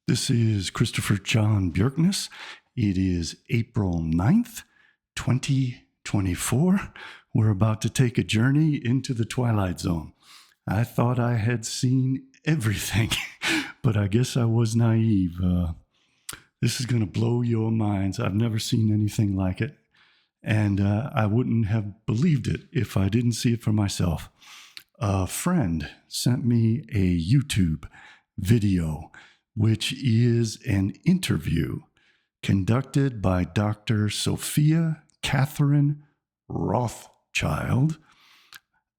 This is Christopher John Björkness. It is April 9th, 2024. We're about to take a journey into the Twilight Zone. I thought I had seen everything, but I guess I was naive. This is going to blow your minds. I've never seen anything like it, and I wouldn't have believed it if I didn't see it for myself. A friend sent me a YouTube video, which is an interview conducted by Dr. Sophia Catherine Rothschild,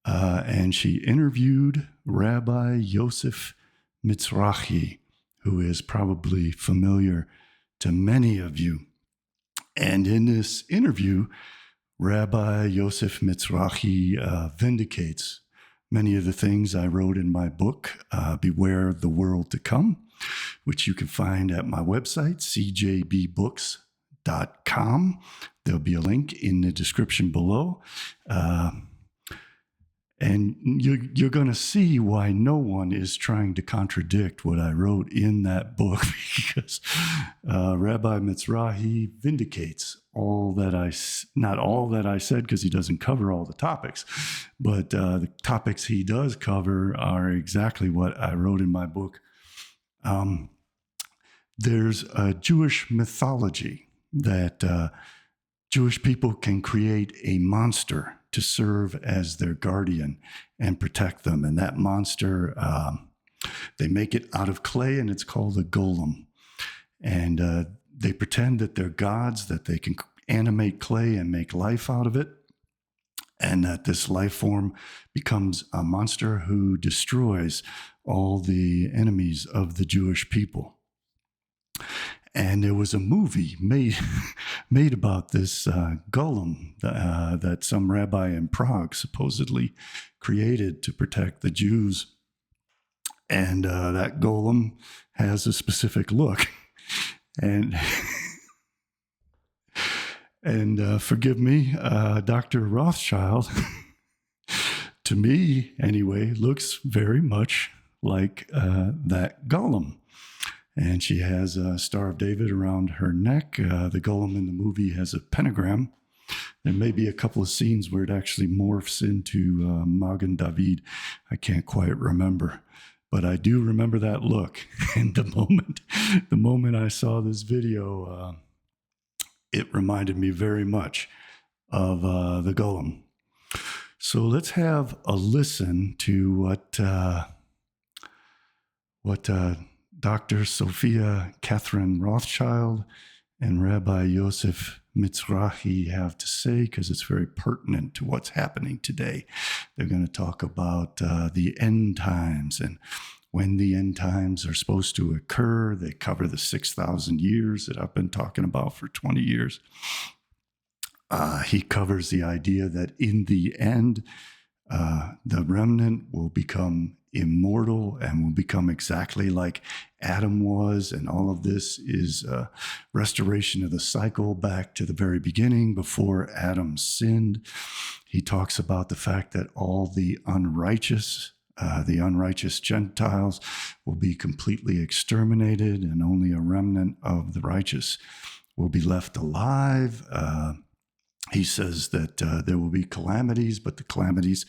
and she interviewed Rabbi Yosef Mizrahi, who is probably familiar to many of you. And in this interview, Rabbi Yosef Mizrahi vindicates many of the things I wrote in my book, Beware the World to Come, which you can find at my website, CJBBooks.com. There'll be a link in the description below. And you're going to see why no one is trying to contradict what I wrote in that book, because Rabbi Mizrahi vindicates not all that I said, because he doesn't cover all the topics, but the topics he does cover are exactly what I wrote in my book. There's a Jewish mythology that Jewish people can create a monster to serve as their guardian and protect them. And that monster, they make it out of clay, and it's called a golem. And they pretend that they're gods, that they can animate clay and make life out of it, and that this life form becomes a monster who destroys all the enemies of the Jewish people. And there was a movie made about this golem that some rabbi in Prague supposedly created to protect the Jews. And that golem has a specific look. And forgive me, Dr. Rothschild, to me anyway, looks very much like that golem. And she has a Star of David around her neck. The golem in the movie has a pentagram. There may be a couple of scenes where it actually morphs into Magen David. I can't quite remember, but I do remember that look. And the moment I saw this video, it reminded me very much of the golem. So let's have a listen to what Dr. Sophia Catherine Rothschild and Rabbi Yosef Mizrahi have to say, because it's very pertinent to what's happening today. They're going to talk about the end times and when the end times are supposed to occur. They cover the 6,000 years that I've been talking about for 20 years. He covers the idea that in the end, the remnant will become immortal and will become exactly like Adam was. And all of this is a restoration of the cycle back to the very beginning before Adam sinned. He talks about the fact that all the unrighteous Gentiles will be completely exterminated, and only a remnant of the righteous will be left alive. He says that there will be calamities, but the calamities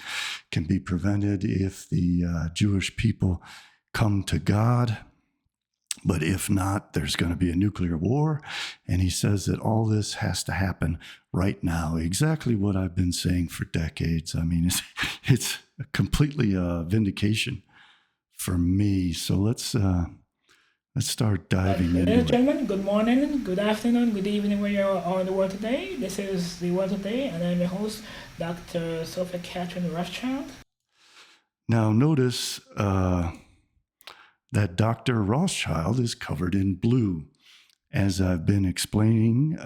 can be prevented if the Jewish people come to God. But if not, there's going to be a nuclear war. And he says that all this has to happen right now. Exactly what I've been saying for decades. I mean, it's completely a vindication for me. So let's start diving into it. Ladies and gentlemen, good morning, good afternoon, good evening, where you are in the world today. This is The World Today, and I'm your host, Dr. Sophia Catherine Rothschild. Now, notice that Dr. Rothschild is covered in blue. As I've been explaining,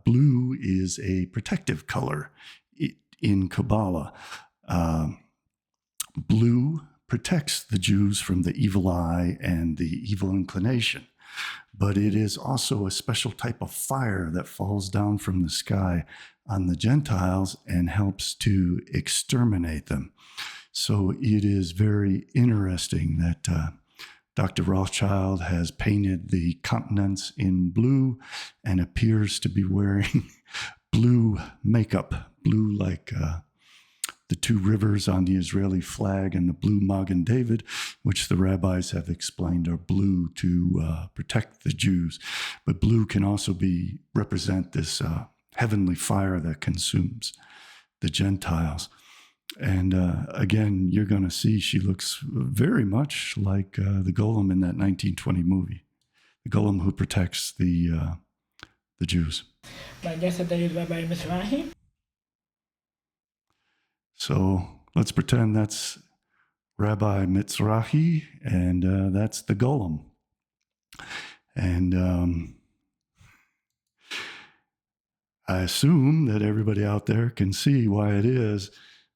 blue is a protective color in Kabbalah. Blue protects the Jews from the evil eye and the evil inclination. But it is also a special type of fire that falls down from the sky on the Gentiles and helps to exterminate them. So it is very interesting that Dr. Rothschild has painted the continents in blue and appears to be wearing blue makeup, blue like the two rivers on the Israeli flag and the blue Magen David, which the rabbis have explained are blue to protect the Jews. But blue can also represent this heavenly fire that consumes the Gentiles. And again, you're going to see she looks very much like the Golem in that 1920 movie, the Golem who protects the Jews. My guest today is Rabbi Mizrahi. So let's pretend that's Rabbi Mizrahi, and that's the Golem. And I assume that everybody out there can see why it is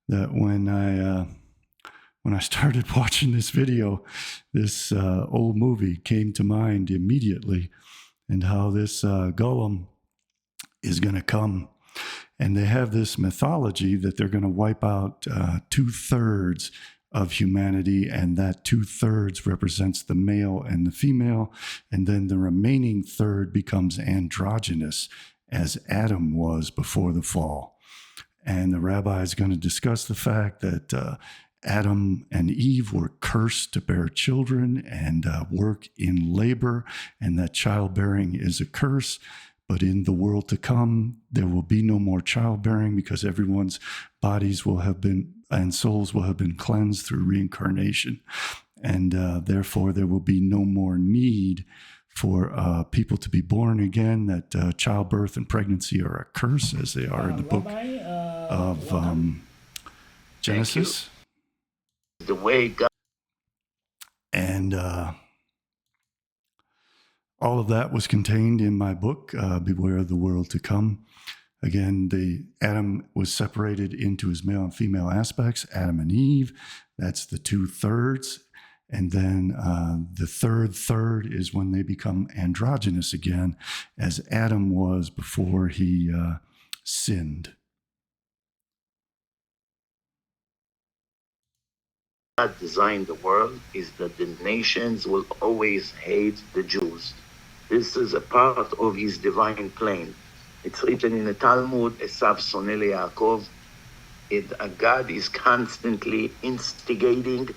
that when I started watching this video, this old movie came to mind immediately, and how this Golem is going to come. And they have this mythology that they're going to wipe out 2/3 of humanity, and that 2/3 represents the male and the female, and then the remaining third becomes androgynous, as Adam was before the fall. And the rabbi is going to discuss the fact that Adam and Eve were cursed to bear children and work in labor, and that childbearing is a curse. But in the world to come, there will be no more childbearing, because everyone's bodies will have been and souls will have been cleansed through reincarnation. And therefore, there will be no more need for people to be born again, that childbirth and pregnancy are a curse, as they are in the book of Genesis. The way God... And all of that was contained in my book, Beware of the World to Come. Again, Adam was separated into his male and female aspects, Adam and Eve. That's the 2/3. And then the third is when they become androgynous again, as Adam was before he sinned. God designed the world is that the nations will always hate the Jews. This is a part of his divine plan. It's written in the Talmud, Esav Soneh Yaakov. God is constantly instigating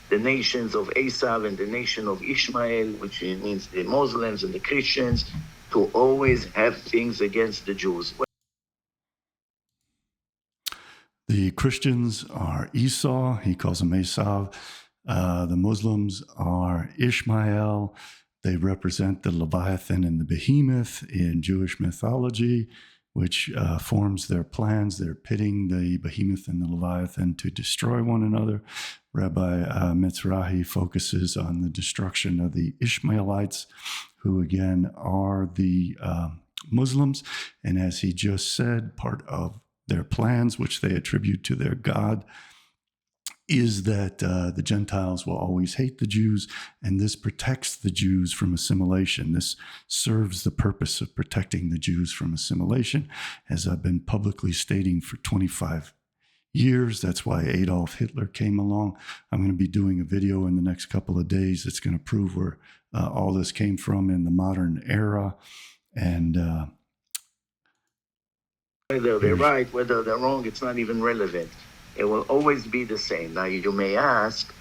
the nations of Esav and the nation of Ishmael, which means the Muslims and the Christians, to always have things against the Jews. The Christians are Esau, he calls them Esav. The Muslims are Ishmael. They represent the Leviathan and the Behemoth in Jewish mythology, which forms their plans. They're pitting the Behemoth and the Leviathan to destroy one another. Rabbi Mizrahi focuses on the destruction of the Ishmaelites, who again are the Muslims. And as he just said, part of their plans, which they attribute to their God, is that the Gentiles will always hate the Jews, and this protects the Jews from assimilation. This serves the purpose of protecting the Jews from assimilation, as I've been publicly stating for 25 years. That's why Adolf Hitler came along. I'm going to be doing a video in the next couple of days that's going to prove where all this came from in the modern era. And whether they're right, whether they're wrong, it's not even relevant. It will always be the same. Now, you may ask,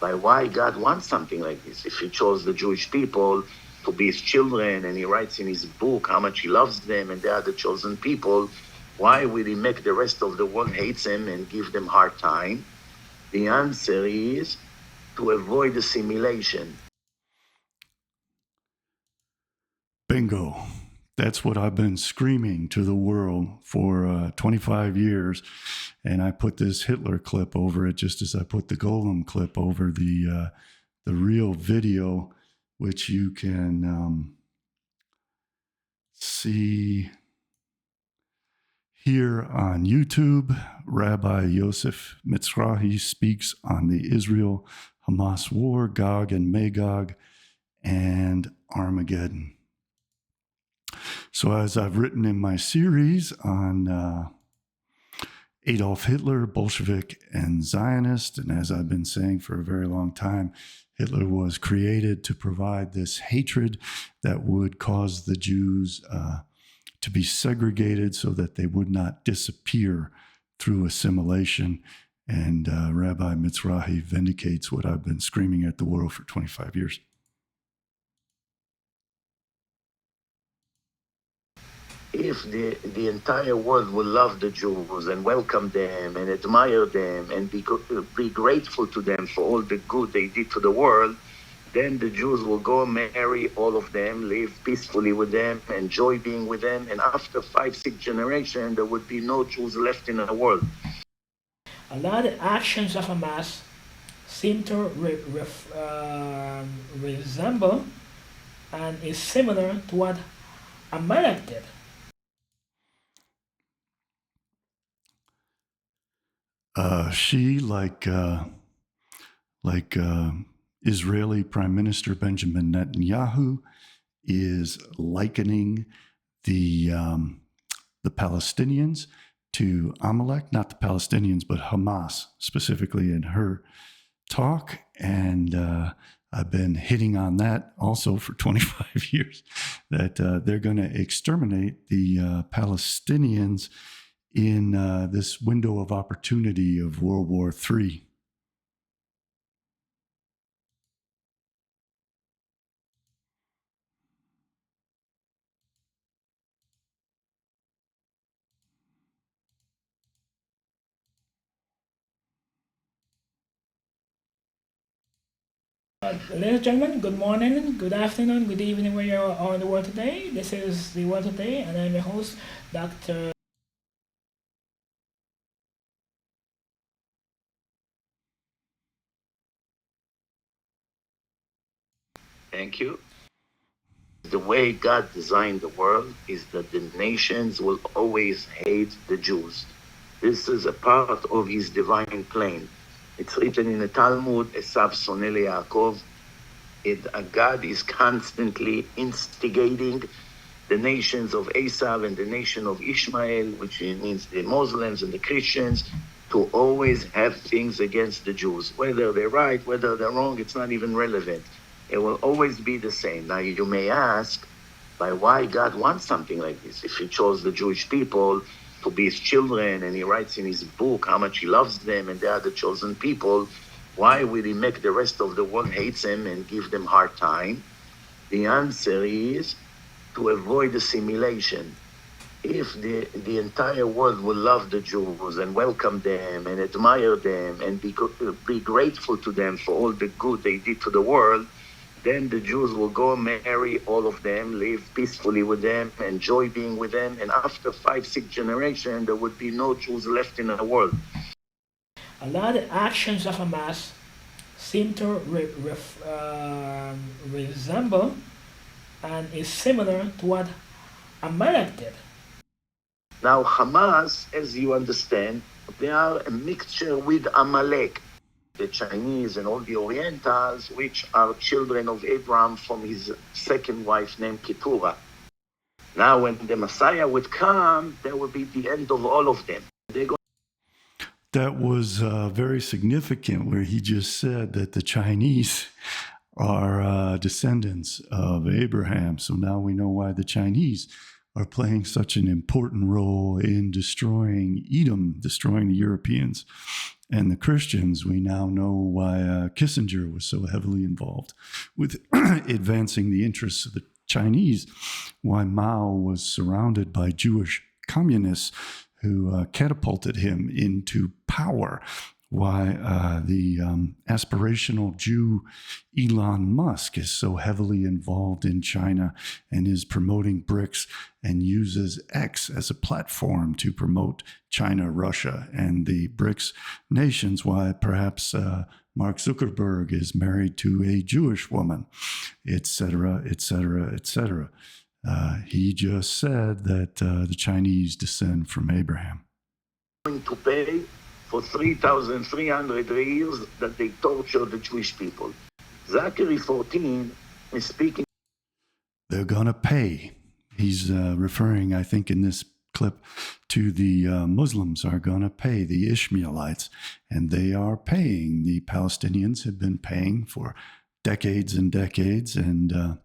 by why God wants something like this? If he chose the Jewish people to be his children, and he writes in his book how much he loves them, and they are the chosen people, why will he make the rest of the world hates him and give them hard time? The answer is to avoid assimilation. Bingo. That's what I've been screaming to the world for 25 years. And I put this Hitler clip over it, just as I put the Golem clip over the real video, which you can see here on YouTube. Rabbi Yosef Mizrahi speaks on the Israel-Hamas war, Gog and Magog, and Armageddon. So as I've written in my series on Adolf Hitler, Bolshevik and Zionist. And as I've been saying for a very long time, Hitler was created to provide this hatred that would cause the Jews to be segregated so that they would not disappear through assimilation. And Rabbi Mizrahi vindicates what I've been screaming at the world for 25 years. If the entire world will love the Jews and welcome them and admire them and be grateful to them for all the good they did to the world, then the Jews will go marry all of them, live peacefully with them, enjoy being with them, and after 5-6 generations, there would be no Jews left in the world. A lot of actions of Hamas seem to resemble and is similar to what Amalek did. She, like Israeli Prime Minister Benjamin Netanyahu, is likening the Palestinians to Amalek, not the Palestinians, but Hamas, specifically in her talk. And I've been hitting on that also for 25 years, that they're going to exterminate the Palestinians in this window of opportunity of World War III. Ladies and gentlemen, good morning, good afternoon, good evening where you are in the world today. This is the World Today, and I'm your host, Dr. Thank you. The way God designed the world is that the nations will always hate the Jews. This is a part of his divine plan. It's written in the Talmud, Esav soneh leYaakov. God is constantly instigating the nations of Esav and the nation of Ishmael, which means the Muslims and the Christians, to always have things against the Jews. Whether they're right, whether they're wrong, it's not even relevant. It will always be the same. Now, you may ask, by why God wants something like this? If he chose the Jewish people to be his children, and he writes in his book how much he loves them, and they are the chosen people, why will he make the rest of the world hate them and give them hard time? The answer is to avoid assimilation. If the entire world will love the Jews and welcome them and admire them and be grateful to them for all the good they did to the world, then the Jews will go marry all of them, live peacefully with them, enjoy being with them, and after 5-6 generations, there would be no Jews left in the world. A lot of actions of Hamas seem to resemble and is similar to what Amalek did. Now, Hamas, as you understand, they are a mixture with Amalek, the Chinese and all the Orientals, which are children of Abraham from his second wife named Keturah. Now, when the Messiah would come, there would be the end of all of them. That was very significant, where he just said that the Chinese are descendants of Abraham. So now we know why the Chinese are playing such an important role in destroying Edom, destroying the Europeans and the Christians. We now know why Kissinger was so heavily involved with advancing the interests of the Chinese, why Mao was surrounded by Jewish communists who catapulted him into power, why the aspirational Jew Elon Musk is so heavily involved in China and is promoting BRICS and uses X as a platform to promote China, Russia, and the BRICS nations, why perhaps Mark Zuckerberg is married to a Jewish woman, etc., etc., etc. He just said that the Chinese descend from Abraham. Going to pay for 3,300 years that they tortured the Jewish people. Zachary 14 is speaking. They're going to pay. He's referring, I think, in this clip, to the Muslims are going to pay the Ishmaelites, and they are paying. The Palestinians have been paying for decades and decades, and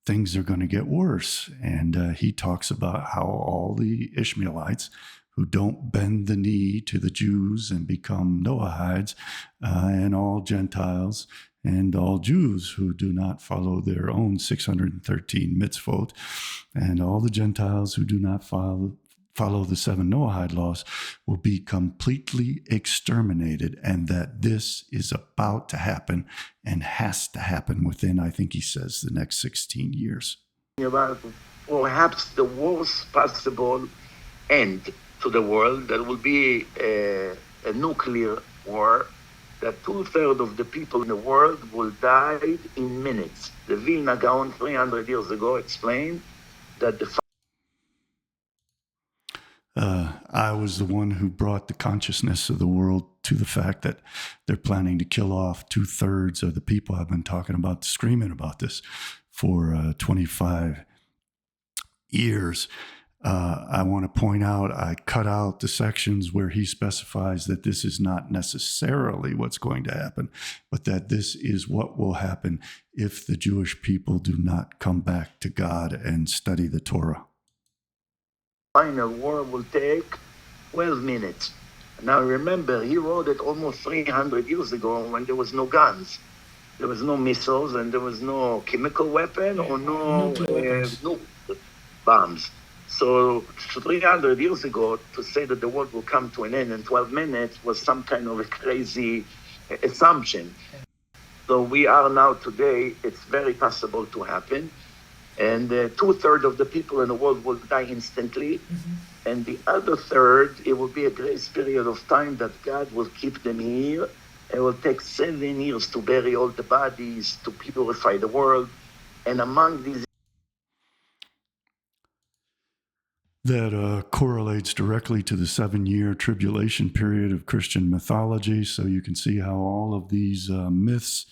things are going to get worse. And he talks about how all the Ishmaelites who don't bend the knee to the Jews and become Noahides, and all Gentiles and all Jews who do not follow their own 613 mitzvot, and all the Gentiles who do not follow the 7 Noahide laws will be completely exterminated, and that this is about to happen and has to happen within, I think he says, the next 16 years. About perhaps the worst possible end to the world, there will be a nuclear war, that 2/3 of the people in the world will die in minutes. The Vilna Gaon 300 years ago explained that I was the one who brought the consciousness of the world to the fact that they're planning to kill off 2/3 of the people. I've been talking about, screaming about this for 25 years. I want to point out, I cut out the sections where he specifies that this is not necessarily what's going to happen, but that this is what will happen if the Jewish people do not come back to God and study the Torah. Final war will take 12 minutes. Now remember, he wrote it almost 300 years ago when there was no guns. There was no missiles, and there was no chemical weapon or no bombs. So 300 years ago, to say that the world will come to an end in 12 minutes was some kind of a crazy assumption. So we are now today, it's very possible to happen. And 2/3 of the people in the world will die instantly. Mm-hmm. And the other third, it will be a grace period of time that God will keep them here. It will take 7 years to bury all the bodies, to purify the world. And among these... That correlates directly to the 7-year tribulation period of Christian mythology. So you can see how all of these myths,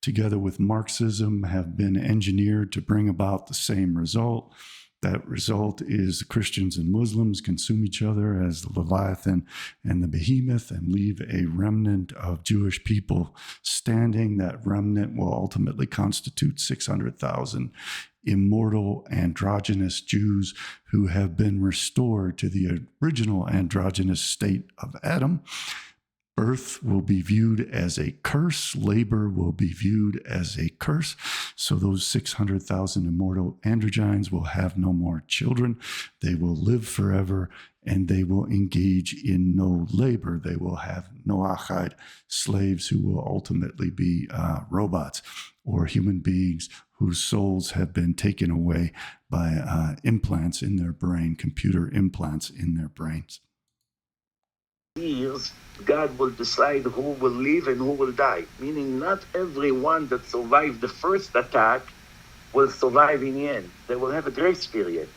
together with Marxism, have been engineered to bring about the same result. That result is Christians and Muslims consume each other as the Leviathan and the Behemoth and leave a remnant of Jewish people standing. That remnant will ultimately constitute 600,000 immortal androgynous Jews who have been restored to the original androgynous state of Adam. Birth will be viewed as a curse. Labor will be viewed as a curse. So those 600,000 immortal androgynes will have no more children. They will live forever, and they will engage in no labor. They will have Noahide slaves who will ultimately be robots or human beings whose souls have been taken away by implants in their brain, computer implants in their brains. Years, God will decide who will live and who will die. Meaning not everyone that survived the first attack will survive in the end. They will have a grace period.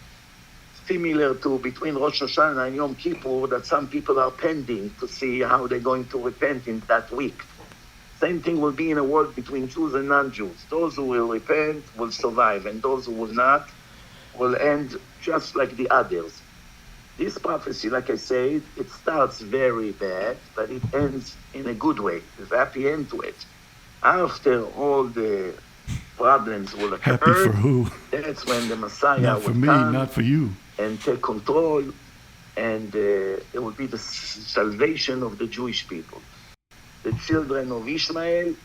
Similar to between Rosh Hashanah and Yom Kippur, that some people are pending to see how they're going to repent in that week. Same thing will be in a world between Jews and non-Jews. Those who will repent will survive, and those who will not will end just like the others. This prophecy, like I said, it starts very bad, but it ends in a good way. There's a happy end to it. After all the problems will occur, happy for who? That's when the Messiah not for will me, come not for you, and take control, and it will be the salvation of the Jewish people. The children of Ishmael,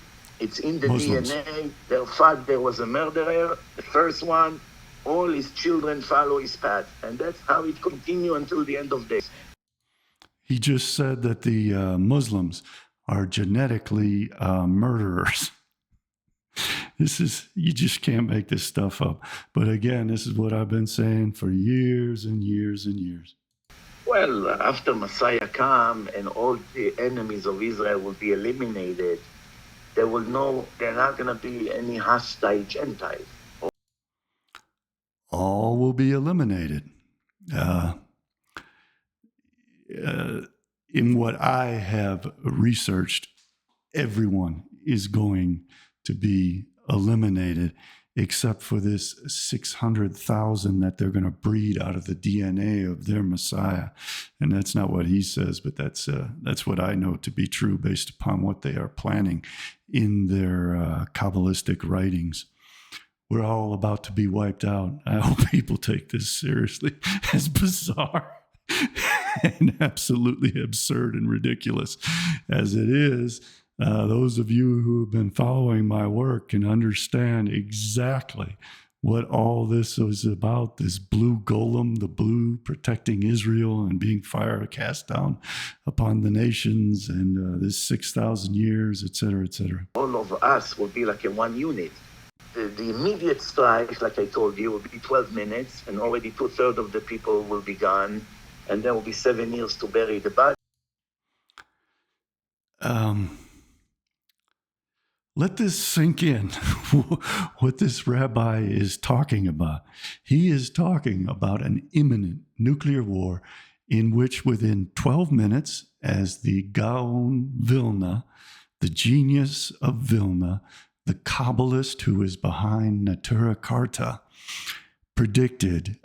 it's in the Muslims. DNA. Their father was a murderer, the first one. All his children follow his path. And that's how it continues until the end of days. He just said that the Muslims are genetically murderers. You just can't make this stuff up. But again, this is what I've been saying for years and years and years. Well, after Messiah come and all the enemies of Israel will be eliminated, they will know they're not going to be any hostile Gentiles. All will be eliminated. In what I have researched, everyone is going to be eliminated, except for this 600,000 that they're going to breed out of the DNA of their Messiah. And that's not what he says, but that's what I know to be true based upon what they are planning in their Kabbalistic writings. We're all about to be wiped out. I hope people take this seriously. As bizarre and absolutely absurd and ridiculous as it is, those of you who have been following my work can understand exactly what all this is about. This blue golem, the blue protecting Israel and being fire cast down upon the nations, and this 6,000 years, et cetera, et cetera. All of us will be like a one unit. The immediate strike, like I told you, will be 12 minutes, and already 2/3 of the people will be gone, and there will be 7 years to bury the body. Let this sink in, what this rabbi is talking about. He is talking about an imminent nuclear war in which within 12 minutes, as the Gaon Vilna, the genius of Vilna, the Kabbalist who is behind Natura Carta, predicted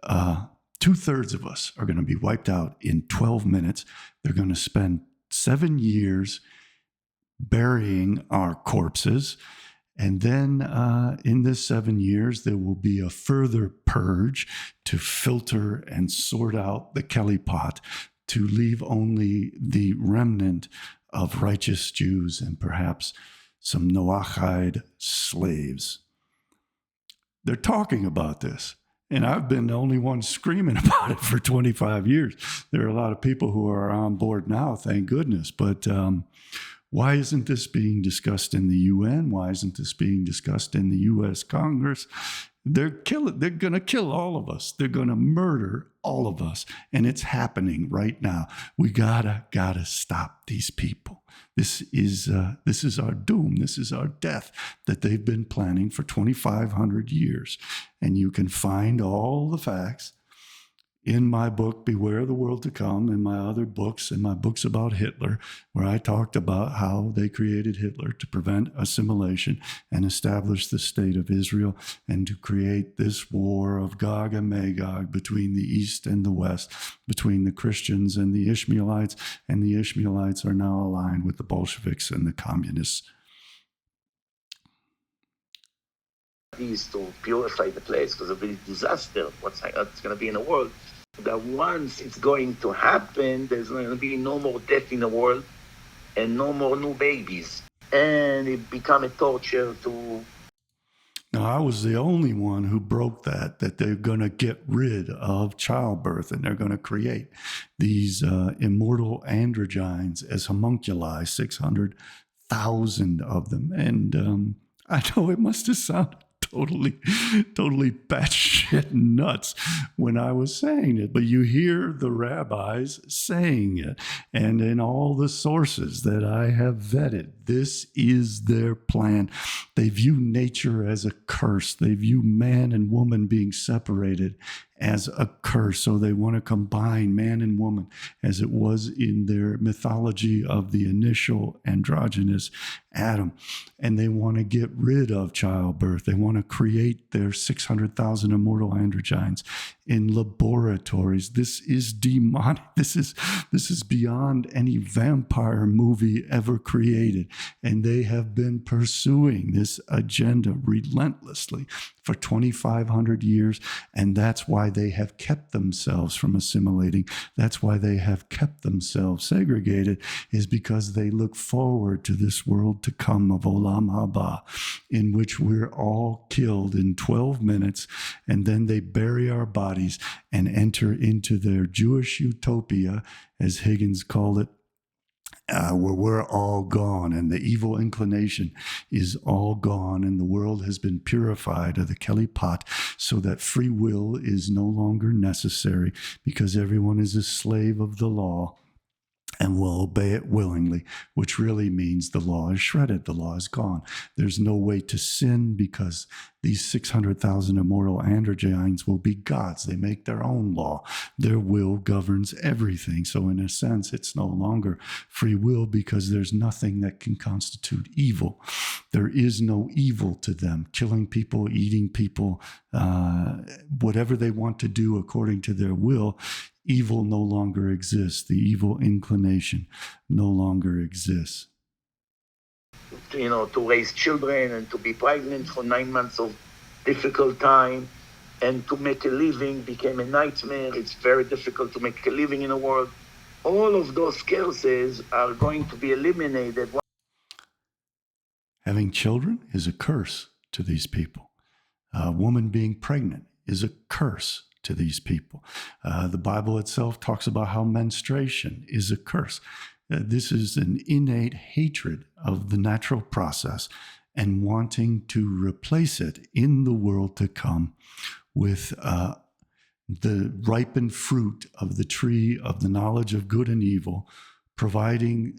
2/3 of us are going to be wiped out in 12 minutes. They're going to spend 7 years burying our corpses. And then in this 7 years, there will be a further purge to filter and sort out the Kelly pot, to leave only the remnant of righteous Jews and perhaps some Noachide slaves. They're talking about this. And I've been the only one screaming about it for 25 years. There are a lot of people who are on board now, thank goodness. But why isn't this being discussed in the UN? Why isn't this being discussed in the U.S. Congress? They're going to kill all of us. They're going to murder all of us. And it's happening right now. We gotta stop these people. This is our doom. This is our death that they've been planning for 2,500 years. And you can find all the facts in my book, Beware the World to Come, and my other books, and my books about Hitler, where I talked about how they created Hitler to prevent assimilation and establish the state of Israel, and to create this war of Gog and Magog between the East and the West, between the Christians and the Ishmaelites, and the Ishmaelites are now aligned with the Bolsheviks and the communists. Is to purify the place because of the disaster, what's going to be in the world. That once it's going to happen, there's going to be no more death in the world and no more new babies. And it become a torture to... Now, I was the only one who broke that they're going to get rid of childbirth and they're going to create these immortal androgynes as homunculi, 600,000 of them. And I know it must have sounded totally batshit nuts when I was saying it, but you hear the rabbis saying it, and in all the sources that I have vetted, this is their plan. They view nature as a curse. They view man and woman being separated as a curse. So they want to combine man and woman as it was in their mythology of the initial androgynous Adam. And they want to get rid of childbirth. They want to create their 600,000 immortal androgynes in laboratories. This is demonic. This is beyond any vampire movie ever created. And they have been pursuing this agenda relentlessly for 2,500 years. And that's why they have kept themselves from assimilating. That's why they have kept themselves segregated, is because they look forward to this world to come of Olam Haba, in which we're all killed in 12 minutes, and then they bury our bodies and enter into their Jewish utopia, as Higgins called it, where we're all gone and the evil inclination is all gone and the world has been purified of the Kelly pot, so that free will is no longer necessary because everyone is a slave of the law and will obey it willingly, which really means the law is shredded, the law is gone. There's no way to sin because these 600,000 immortal androgynes will be gods. They make their own law. Their will governs everything. So in a sense, it's no longer free will because there's nothing that can constitute evil. there is no evil to them, killing people, eating people, whatever they want to do according to their will. Evil no longer exists. The evil inclination no longer exists. To raise children and to be pregnant for 9 months of difficult time and to make a living became a nightmare. It's very difficult to make a living in the world. All of those curses are going to be eliminated. Having children is a curse to these people. A woman being pregnant is a curse to these people. The Bible itself talks about how menstruation is a curse. This is an innate hatred of the natural process and wanting to replace it in the world to come with the ripened fruit of the tree of the knowledge of good and evil, providing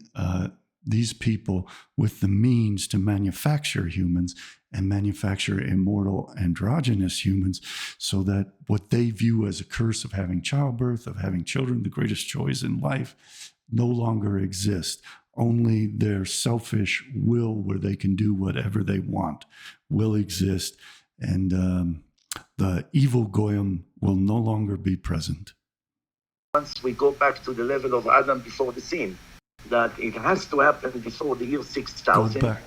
these people with the means to manufacture humans and manufacture immortal androgynous humans, so that what they view as a curse of having childbirth, of having children, the greatest joys in life, no longer exist. Only their selfish will, where they can do whatever they want, will exist. And the evil Golem will no longer be present. Once we go back to the level of Adam before the sin, that it has to happen before the year 6000.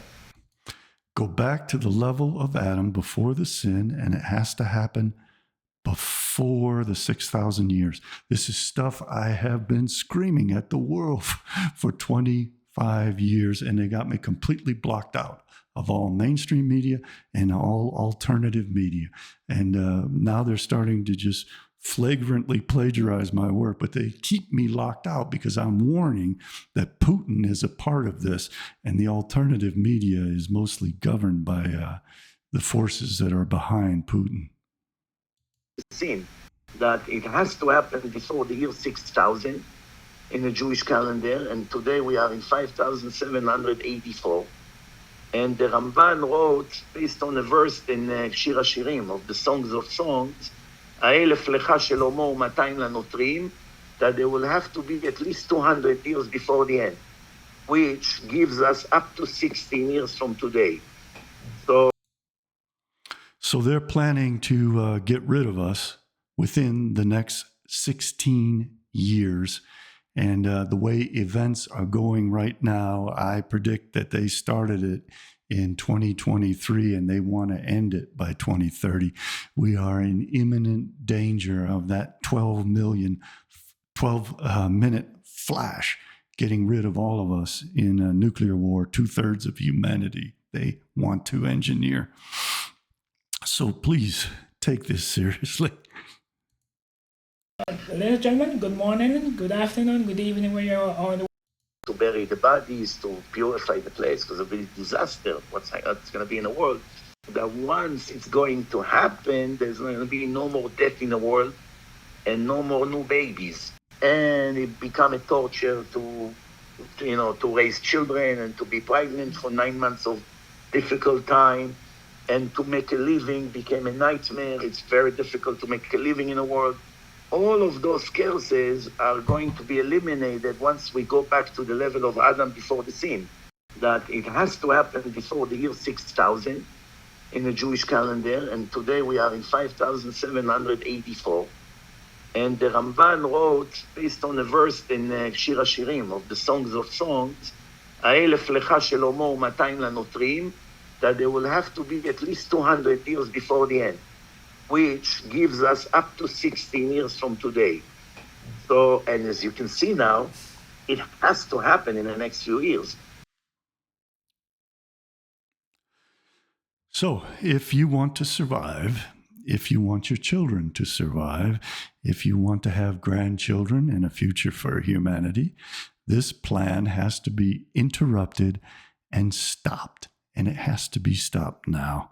Go back to the level of Adam before the sin, and it has to happen before the 6,000 years. This is stuff I have been screaming at the world for 25 years, and they got me completely blocked out of all mainstream media and all alternative media. And now they're starting to just flagrantly plagiarize my work, but they keep me locked out because I'm warning that Putin is a part of this, and the alternative media is mostly governed by the forces that are behind Putin. Seen that it has to happen before the year 6000 in the Jewish calendar, and today we are in 5784. And the Ramban wrote, based on a verse in Shir HaShirim of the Songs of Songs, האלף לך של הומו ו200 לנותרים, that there will have to be at least 200 years before the end, which gives us up to 16 years from today. So they're planning to get rid of us within the next 16 years. And the way events are going right now, I predict that they started it in 2023 and they want to end it by 2030. We are in imminent danger of that 12-minute flash getting rid of all of us in a nuclear war. 2/3 of humanity they want to engineer. So please take this seriously. Ladies and gentlemen, good morning, good afternoon, good evening, where you're on. To bury the bodies, to purify the place, because of the disaster, what's going to be in the world. That once it's going to happen, there's going to be no more death in the world and no more new babies. And it become a torture to raise children and to be pregnant for 9 months of difficult time. And to make a living became a nightmare. It's very difficult to make a living in the world. All of those curses are going to be eliminated once we go back to the level of Adam before the sin. That it has to happen before the year 6000 in the Jewish calendar, and today we are in 5784. And the Ramban wrote, based on a verse in Shir HaShirim of the Songs of Songs, האלף לך של הומו ו200 לנותרים, that there will have to be at least 200 years before the end, which gives us up to 16 years from today. So, and as you can see now, it has to happen in the next few years. So, if you want to survive, if you want your children to survive, if you want to have grandchildren and a future for humanity, this plan has to be interrupted and stopped. And it has to be stopped now.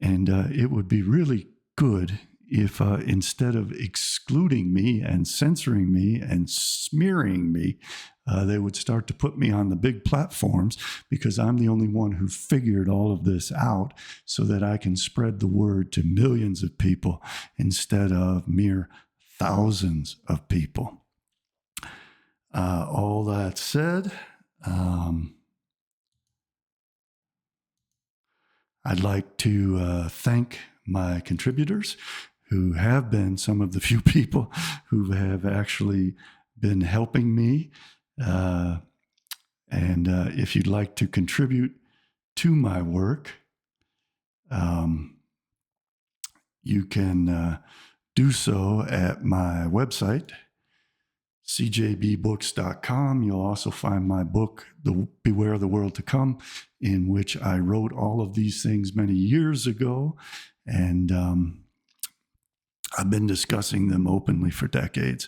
And it would be really good if instead of excluding me and censoring me and smearing me, they would start to put me on the big platforms, because I'm the only one who figured all of this out, so that I can spread the word to millions of people instead of mere thousands of people. All that said, I'd like to thank my contributors, who have been some of the few people who have actually been helping me. And if you'd like to contribute to my work, you can do so at my website, CJBBooks.com. You'll also find my book, Beware the World to Come, in which I wrote all of these things many years ago. And I've been discussing them openly for decades.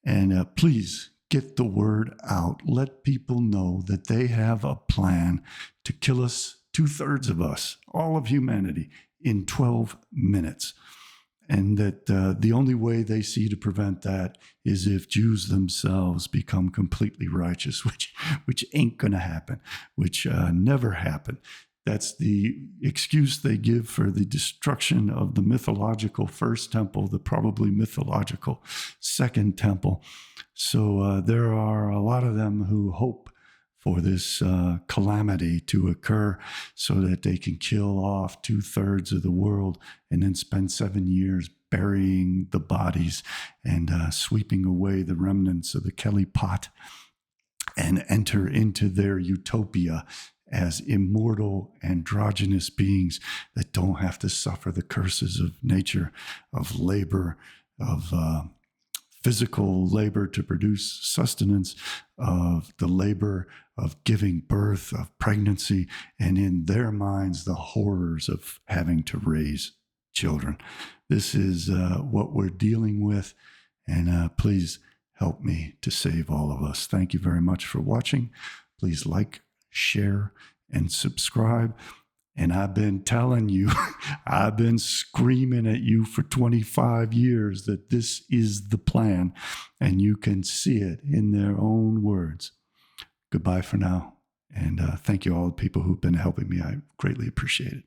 And please get the word out. Let people know that they have a plan to kill us, 2/3 of us, all of humanity, in 12 minutes. And that the only way they see to prevent that is if Jews themselves become completely righteous, which ain't going to happen, which never happened. That's the excuse they give for the destruction of the mythological first temple, the probably mythological second temple. So there are a lot of them who hope for this calamity to occur so that they can kill off 2/3 of the world and then spend 7 years burying the bodies and sweeping away the remnants of the Kelly pot and enter into their utopia as immortal androgynous beings that don't have to suffer the curses of nature, of labor, of physical labor to produce sustenance, of the labor of giving birth, of pregnancy, and in their minds, the horrors of having to raise children. This is what we're dealing with, and please help me to save all of us. Thank you very much for watching. Please like, share, and subscribe. And I've been telling you, I've been screaming at you for 25 years that this is the plan, and you can see it in their own words. Goodbye for now, and thank you all the people who've been helping me. I greatly appreciate it.